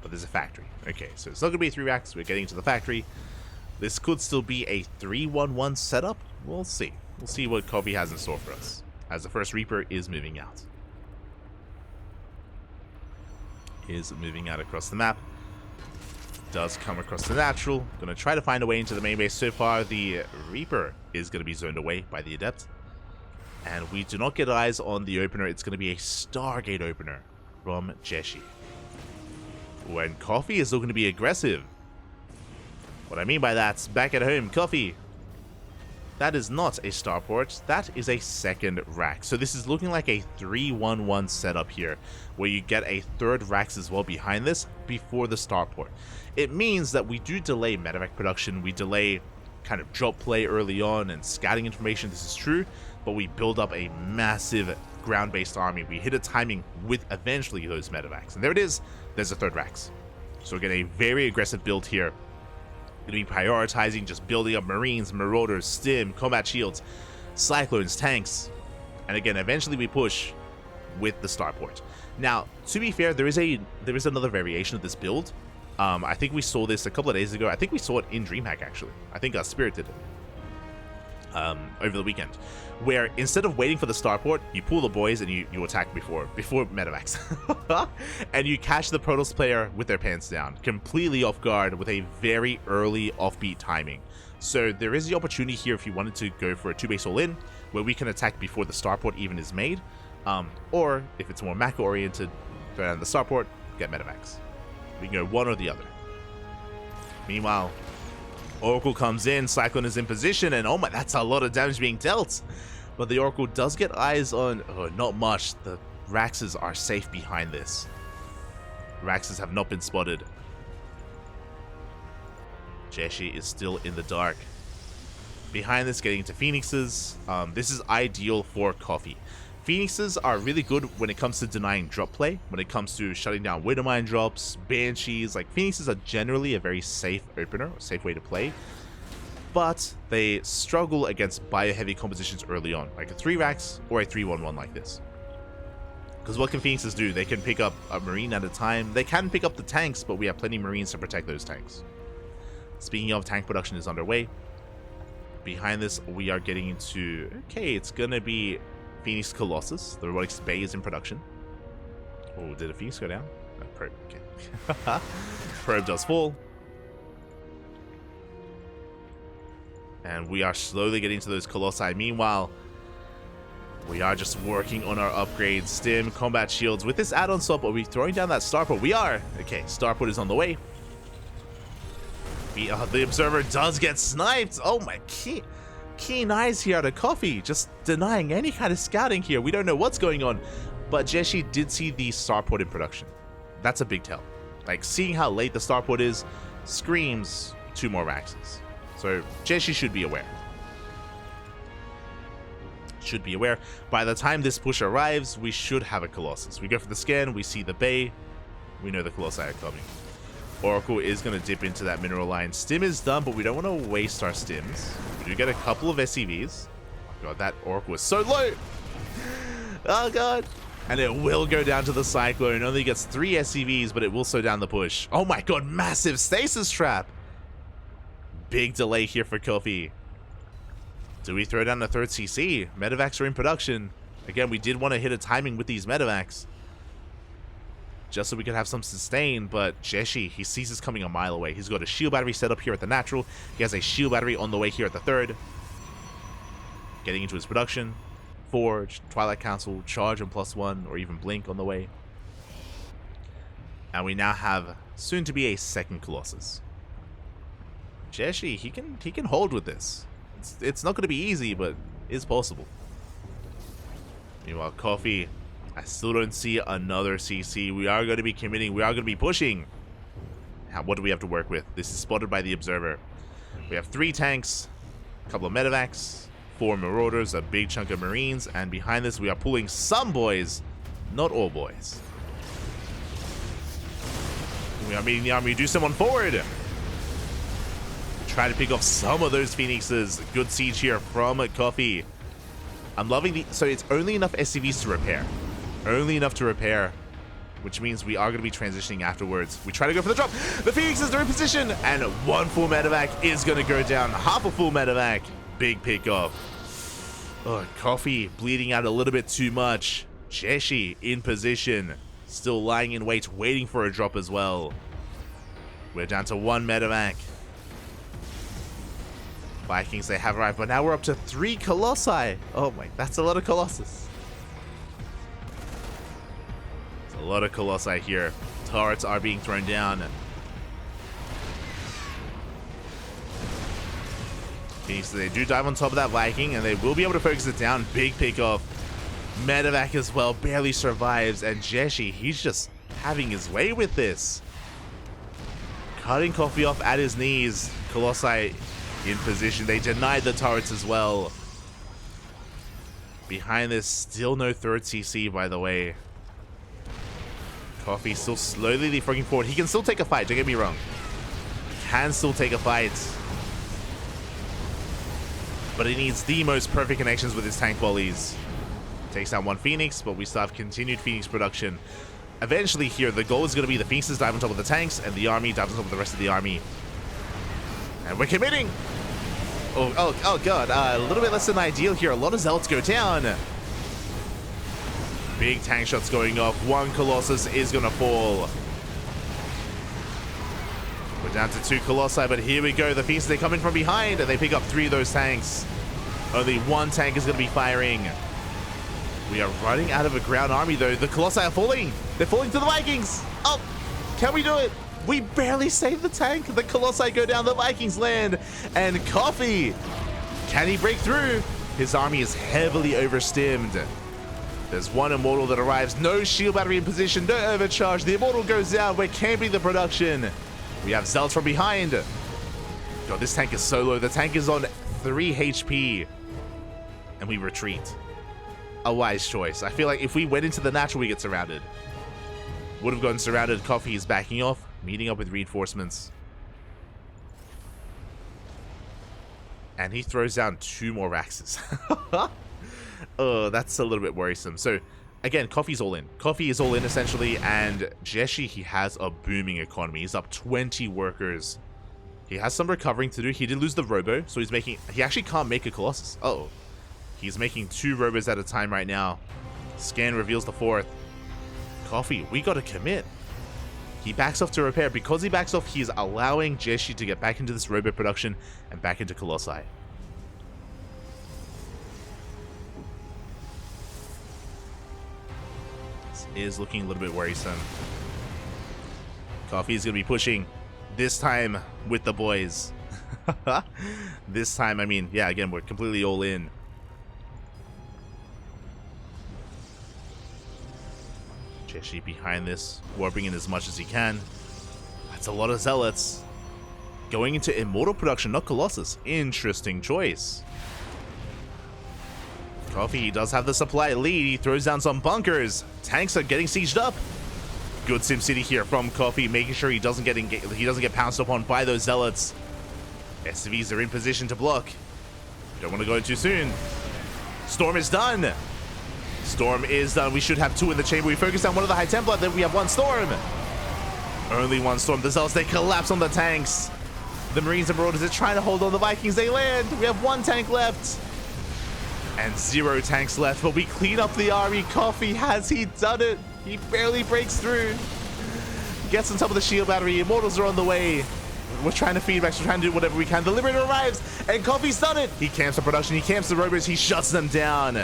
But there's a factory. Okay, so it's not going to be 3 racks. We're getting to the factory. This could still be a 3-1-1 setup. We'll see. We'll see what Coffee has in store for us, as the first Reaper is moving out. Is moving out across the map. Does come across the natural. Going to try to find a way into the main base. So far, the Reaper is going to be zoned away by the Adept. And we do not get eyes on the opener. It's going to be a Stargate opener from JieShi. When Coffee is looking to be aggressive. What I mean by that, back at home, Coffee. That is not a starport, that is a second rack. So this is looking like a 3-1-1 setup here, where you get a third racks as well behind this before the starport. It means that we do delay medevac production, we delay kind of drop play early on and scouting information, this is true, but we build up a massive ground-based army. We hit a timing with eventually those medevacs. And there it is, there's a third racks. So we're getting a very aggressive build here. Going to be prioritizing just building up Marines, Marauders, Stim, Combat Shields, Cyclones, Tanks. And again, eventually we push with the starport. Now, to be fair, there is another variation of this build. I think we saw this a couple of days ago. I think we saw it in DreamHack, actually. I think Spirit did it over the weekend, where instead of waiting for the starport, you pull the boys and you attack before medevacs. And you catch the Protoss player with their pants down, completely off guard with a very early offbeat timing. So there is the opportunity here if you wanted to go for a 2-base all-in, where we can attack before the starport even is made, or if it's more macro oriented, throw down the starport, get medevacs. We can go one or the other. Meanwhile, Oracle comes in, Cyclone is in position, and oh my, that's a lot of damage being dealt. But the Oracle does get eyes on, not much. The Raxes are safe behind this. Raxes have not been spotted. JieShi is still in the dark. Behind this, getting into Phoenixes. This is ideal for Coffee. Phoenixes are really good when it comes to denying drop play, when it comes to shutting down Widowmine drops, Banshees. Like, Phoenixes are generally a very safe opener, a safe way to play, but they struggle against bio-heavy compositions early on, like a 3 racks or a 3-1-1 like this. Because what can Phoenixes do? They can pick up a Marine at a time. They can pick up the tanks, but we have plenty of Marines to protect those tanks. Speaking of, tank production is underway. Behind this, we are getting into, okay, it's gonna be Phoenix Colossus. The Robotics Bay is in production. Oh, did a Phoenix go down? No, Probe, okay. Probe does fall. And we are slowly getting to those Colossi. Meanwhile, we are just working on our upgrades. Stim, Combat Shields. With this add-on swap, are we throwing down that starport? We are! Okay, starport is on the way. The Observer does get sniped! Oh my, keen eyes here out of Coffee, just denying any kind of scouting here. We don't know what's going on, but JieShi did see the starport in production. That's a big tell. Like, seeing how late the starport is screams 2 more Raxes. So JieShi should be aware. Should be aware. By the time this push arrives, we should have a Colossus. We go for the scan, we see the bay. We know the Colossi are coming. Oracle is going to dip into that mineral line. Stim is done, but we don't want to waste our stims. We do get a couple of SCVs. Oh god, that Oracle is so low. Oh god. And it will go down to the Cyclone. Only gets 3 SCVs, but it will slow down the push. Oh my god, massive stasis trap. Big delay here for Coffee. Do we throw down the 3rd CC? Medevacs are in production. Again, we did want to hit a timing with these Medevacs, just so we could have some sustain, but JieShi, he sees this coming a mile away. He's got a shield battery set up here at the natural. He has a shield battery on the way here at the 3rd. Getting into his production. Forge, Twilight Council, Charge and +1, or even Blink on the way. And we now have soon to be a 2nd Colossus. JieShi, he can hold with this. It's not going to be easy, but it's possible. Meanwhile, Coffee, I still don't see another CC. We are going to be committing. We are going to be pushing. What do we have to work with? This is spotted by the Observer. We have 3 tanks, a couple of Medevacs, 4 Marauders, a big chunk of Marines, and behind this we are pulling some boys, not all boys. We are meeting the army. Do someone forward. Try to pick off some of those Phoenixes. Good siege here from Coffee. I'm loving the... So it's only enough SCVs to repair. Only enough to repair, which means we are going to be transitioning afterwards. We try to go for the drop. The Phoenixes are in position, and 1 full medevac is going to go down. Half a full medevac. Big pickup. Oh, Coffee bleeding out a little bit too much. JieShi in position. Still lying in wait, waiting for a drop as well. We're down to 1 medevac. Vikings, they have arrived, but now we're up to 3 Colossi. Oh my, that's a lot of Colossus. It's a lot of Colossi here. Turrets are being thrown down. Okay, so they do dive on top of that Viking, and they will be able to focus it down. Big pick off. Medevac as well, barely survives, and JieShi, he's just having his way with this. Cutting Coffee off at his knees. Colossi in position. They denied the turrets as well. Behind this, still no 3rd CC, by the way. Coffee still slowly leapfrogging forward. He can still take a fight, don't get me wrong. He can still take a fight. But he needs the most perfect connections with his tank volleys. Takes down 1 Phoenix, but we still have continued Phoenix production. Eventually here, the goal is going to be the Phoenixes dive on top of the tanks, and the army dives on top of the rest of the army. And we're committing! Oh god, a little bit less than ideal here. A lot of Zealots go down. Big tank shots going off. 1 Colossus is going to fall. We're down to 2 Colossi, but here we go. The Phoenixes, they come in from behind, and they pick up 3 of those tanks. Only 1 tank is going to be firing. We are running out of a ground army, though. The Colossi are falling. They're falling to the Vikings. Oh, can we do it? We barely saved the tank. The Colossi go down, the Vikings land. And Coffee, can he break through? His army is heavily overstimmed. There's 1 Immortal that arrives. No shield battery in position. No overcharge. The Immortal goes down. We're camping the production. We have Zealots from behind. God, this tank is so low. The tank is on 3 HP. And we retreat. A wise choice. I feel like if we went into the natural, we get surrounded. Would have gotten surrounded. Coffee is backing off, meeting up with reinforcements. And he throws down 2 more Raxes. Oh, that's a little bit worrisome. So, again, Coffee's all in. Coffee is all in, essentially, and JieShi, he has a booming economy. He's up 20 workers. He has some recovering to do. He did lose the Robo, so he actually can't make a Colossus. Uh-oh. He's making 2 Robos at a time right now. Scan reveals the 4th. Coffee, we gotta commit. He backs off to repair. Because he backs off, he's allowing JieShi to get back into this Robo production and back into Colossi. This is looking a little bit worrisome. Coffee is gonna be pushing, this time with the boys. This time, I mean, yeah, again, we're completely all in. JieShi behind this, warping in as much as he can. That's a lot of Zealots. Going into Immortal production, not Colossus. Interesting choice. Coffee does have the supply lead. He throws down some bunkers. Tanks are getting sieged up. Good SimCity here from Coffee, making sure he doesn't get pounced upon by those zealots. SCVs are in position to block. Don't want to go too soon. Storm is done. Storm is done. We should have 2 in the chamber. We focus on one of the High Templar, then we have 1 Storm. Only 1 Storm. The zealots, they collapse on the tanks. The Marines and Marauders are trying to hold on the Vikings. They land. We have 1 tank left. And 0 tanks left. But we clean up the army. Coffee, has he done it? He barely breaks through. Gets on top of the shield battery. Immortals are on the way. We're trying to feedback. We're trying to do whatever we can. The Liberator arrives. And Coffee's done it. He camps the production. He camps the robots. He shuts them down.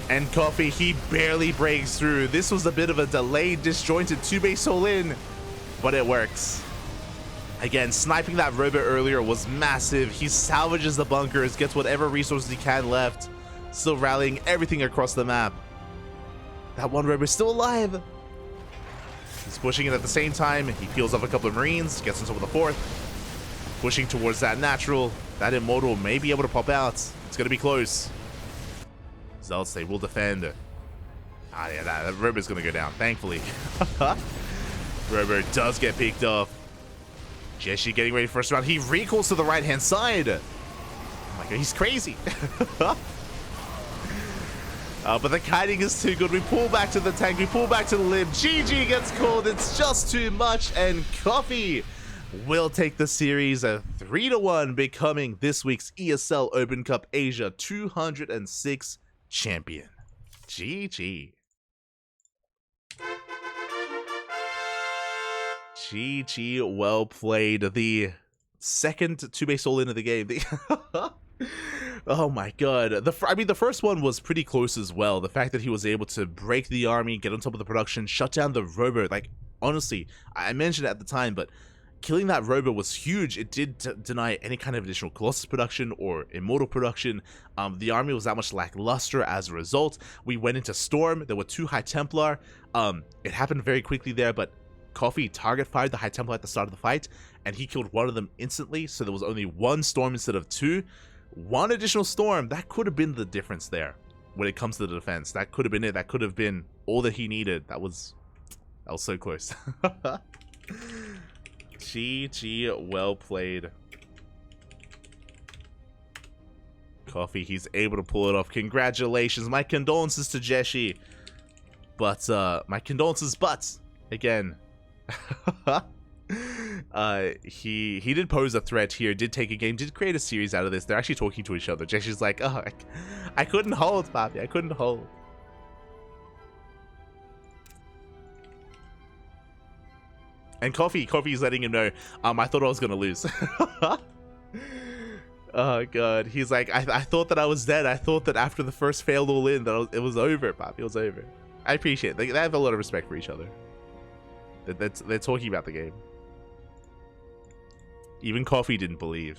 And Coffee, he barely breaks through. This was a bit of a delayed, disjointed 2-base all-in. But it works. Again, sniping that robot earlier was massive. He salvages the bunkers. Gets whatever resources he can left. Still rallying everything across the map. That 1 robot is still alive. He's pushing it at the same time. He peels off a couple of Marines. Gets on top of the 4th. Pushing towards that natural. That Immortal may be able to pop out. It's going to be close. Zealots, they will defend. Ah, yeah, that robot's going to go down, thankfully. Robo does get picked off. JieShi getting ready for first round. He recalls to the right-hand side. Oh my god, he's crazy. But the kiting is too good. We pull back to the tank. We pull back to the lib. GG gets called. It's just too much. And Coffee will take the series a 3-1, becoming this week's ESL Open Cup Asia 206 champion. GG. GG, well played. The second 2-base all-in of the game. Oh my god. The first one was pretty close as well. The fact that he was able to break the army, get on top of the production, shut down the robo. Like, honestly, I mentioned it at the time, but killing that robo was huge. It did deny any kind of additional Colossus production or Immortal production. The army was that much lackluster as a result. We went into Storm. There were 2 High Templar. It happened very quickly there, but Coffee target fired the High Templar at the start of the fight, and he killed 1 of them instantly, so there was only 1 Storm instead of 2. 1 additional Storm, that could have been the difference there when it comes to the defense. That could have been it. That could have been all that he needed. That was so close. GG, well played. Coffee, he's able to pull it off. Congratulations. My condolences to JieShi. But, my condolences, but, again, he did pose a threat here, did take a game, did create a series out of this. They're actually talking to each other. JieShi's like, oh, I couldn't hold, Bobby. I couldn't hold. And Coffee's letting him know, I thought I was gonna lose. Oh god, he's like, I thought that I was dead. I thought that after the first failed all in that it was over, Bobby. It was over. I appreciate it. They have a lot of respect for each other. They're talking about the game. Even Coffee didn't believe.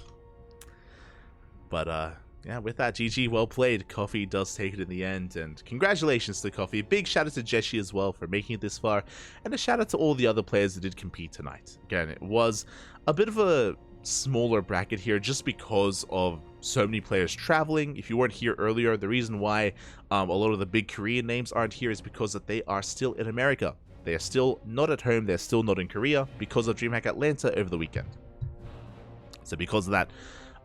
But yeah, with that, GG, well played. Coffee does take it in the end, and congratulations to Coffee. Big shout out to JieShi as well for making it this far, and a shout out to all the other players that did compete tonight. Again, it was a bit of a smaller bracket here just because of so many players traveling. If you weren't here earlier, the reason why a lot of the big Korean names aren't here is because that they are still in America. They are still not at home. They're still not in Korea because of DreamHack Atlanta over the weekend. So because of that,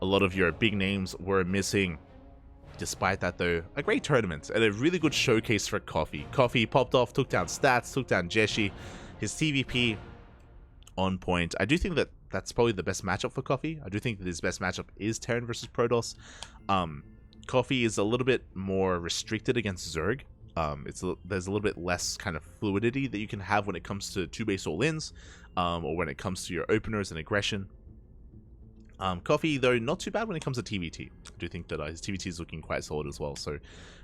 a lot of your big names were missing. Despite that, though, a great tournament and a really good showcase for Coffee. Coffee popped off, took down stats, took down JieShi. His TvP on point. I do think that that's probably the best matchup for Coffee. I do think that his best matchup is Terran versus Protoss. Coffee is a little bit more restricted against Zerg. There's a little bit less kind of fluidity that you can have when it comes to 2-base all-ins, or when it comes to your openers and aggression. Coffee, though, not too bad when it comes to TvT. I do think that his TvT is looking quite solid as well, so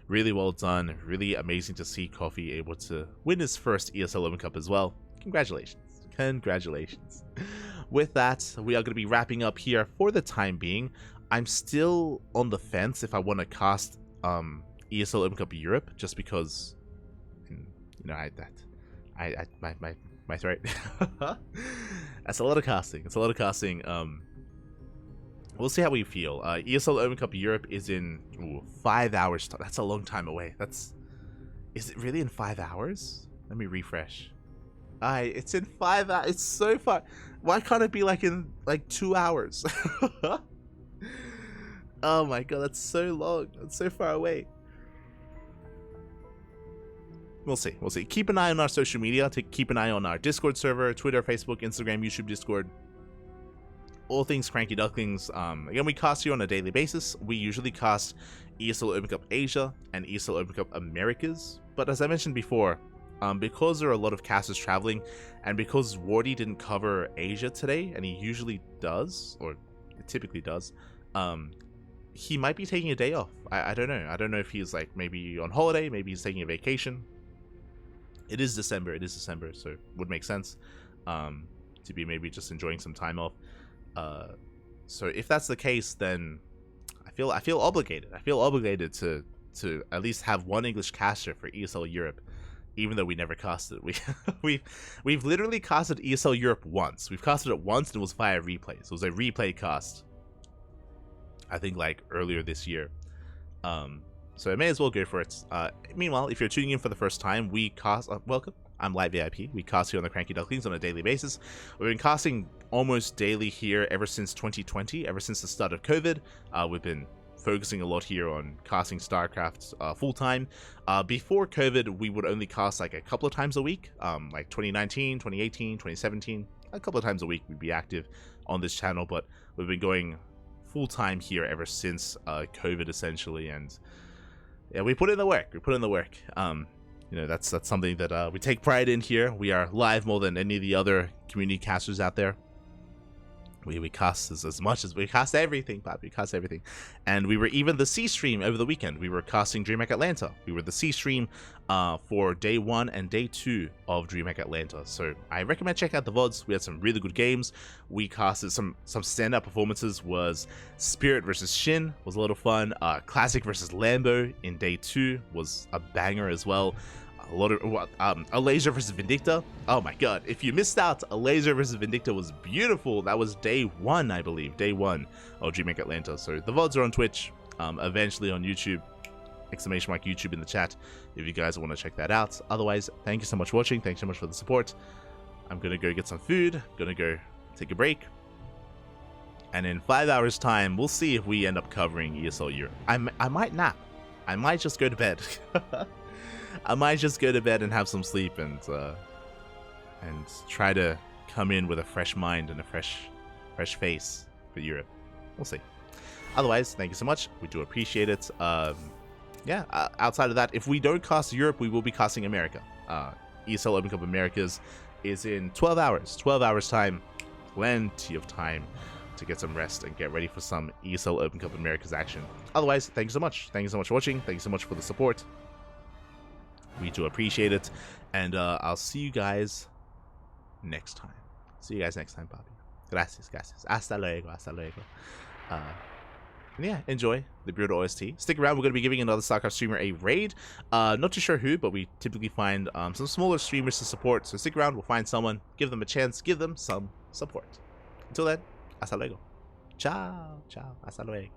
really well done. Really amazing to see Coffee able to win his first ESL Open Cup as well. Congratulations. Congratulations. With that, we are going to be wrapping up here for the time being. I'm still on the fence if I want to cast ESL Open Cup Europe, just because, you know, my throat. That's a lot of casting. It's a lot of casting. We'll see how we feel. ESL Open Cup Europe is in 5 hours. That's a long time away. Is it really in 5 hours? Let me refresh. It's in 5 hours. It's so far. Why can't it be like in like 2 hours? Oh my god, that's so long. That's so far away. We'll see. We'll see. Keep an eye on our social media. Keep an eye on our Discord server, Twitter, Facebook, Instagram, YouTube, Discord. All things CranKy Ducklings. Again, we cast here on a daily basis. We usually cast ESL Open Cup Asia and ESL Open Cup Americas. But as I mentioned before, because there are a lot of casters traveling, and because Wardy didn't cover Asia today, and he usually does, or typically does, he might be taking a day off. I don't know. I don't know if he's like maybe on holiday, maybe he's taking a vacation. It is December, so it would make sense to be maybe just enjoying some time off. So if that's the case, then I feel obligated. I feel obligated to at least have one English caster for ESL Europe, even though we never casted it. We've literally casted ESL Europe once. We've casted it once and it was via replays. It was a replay cast, I think, like earlier this year. So I may as well go for it. Meanwhile, if you're tuning in for the first time, we cast... welcome. I'm Light VIP. We cast here on the CranKy Ducklings on a daily basis. We've been casting almost daily here ever since 2020, ever since the start of COVID. We've been focusing a lot here on casting StarCraft full-time. Before COVID, we would only cast like a couple of times a week, like 2019, 2018, 2017. A couple of times a week we'd be active on this channel, but we've been going full-time here ever since COVID, essentially, and yeah, we put in the work. You know, that's something that we take pride in here. We are live more than any of the other community casters out there. We cast as much as we cast everything, Bob. We cast everything. And we were even the C stream over the weekend. We were casting DreamHack Atlanta. We were the C stream for day 1 and day 2 of DreamHack Atlanta. So I recommend check out the VODs. We had some really good games. We casted some standout performances. Was Spirit versus Shin was a lot of fun. Classic versus Lambo in day 2 was a banger as well. A lot of a laser versus Vindicta. Oh my god, if you missed out, a laser versus Vindicta was beautiful. That was day 1, I believe, day 1 of DreamHack Atlanta. So the VODs are on Twitch, eventually on YouTube, !YouTube in the chat if you guys want to check that out. Otherwise, thank you so much for watching. Thanks so much for the support. I'm gonna go get some food, gonna go take a break, and in 5 hours time we'll see if we end up covering ESL Europe. I might nap. I might just go to bed. I might just go to bed and have some sleep and try to come in with a fresh mind and a fresh face for Europe. We'll see. Otherwise, thank you so much. We do appreciate it. Yeah, outside of that, if we don't cast Europe, we will be casting America. ESL Open Cup Americas is in 12 hours. 12 hours time. Plenty of time to get some rest and get ready for some ESL Open Cup Americas action. Otherwise, thank you so much. Thank you so much for watching. Thank you so much for the support. We do appreciate it, and I'll see you guys next time. See you guys next time, papi. Gracias. Hasta luego. And yeah, enjoy the Bureau OST. Stick around. We're going to be giving another StarCraft streamer a raid. Not too sure who, but we typically find some smaller streamers to support. So stick around. We'll find someone. Give them a chance. Give them some support. Until then, hasta luego. Ciao. Hasta luego.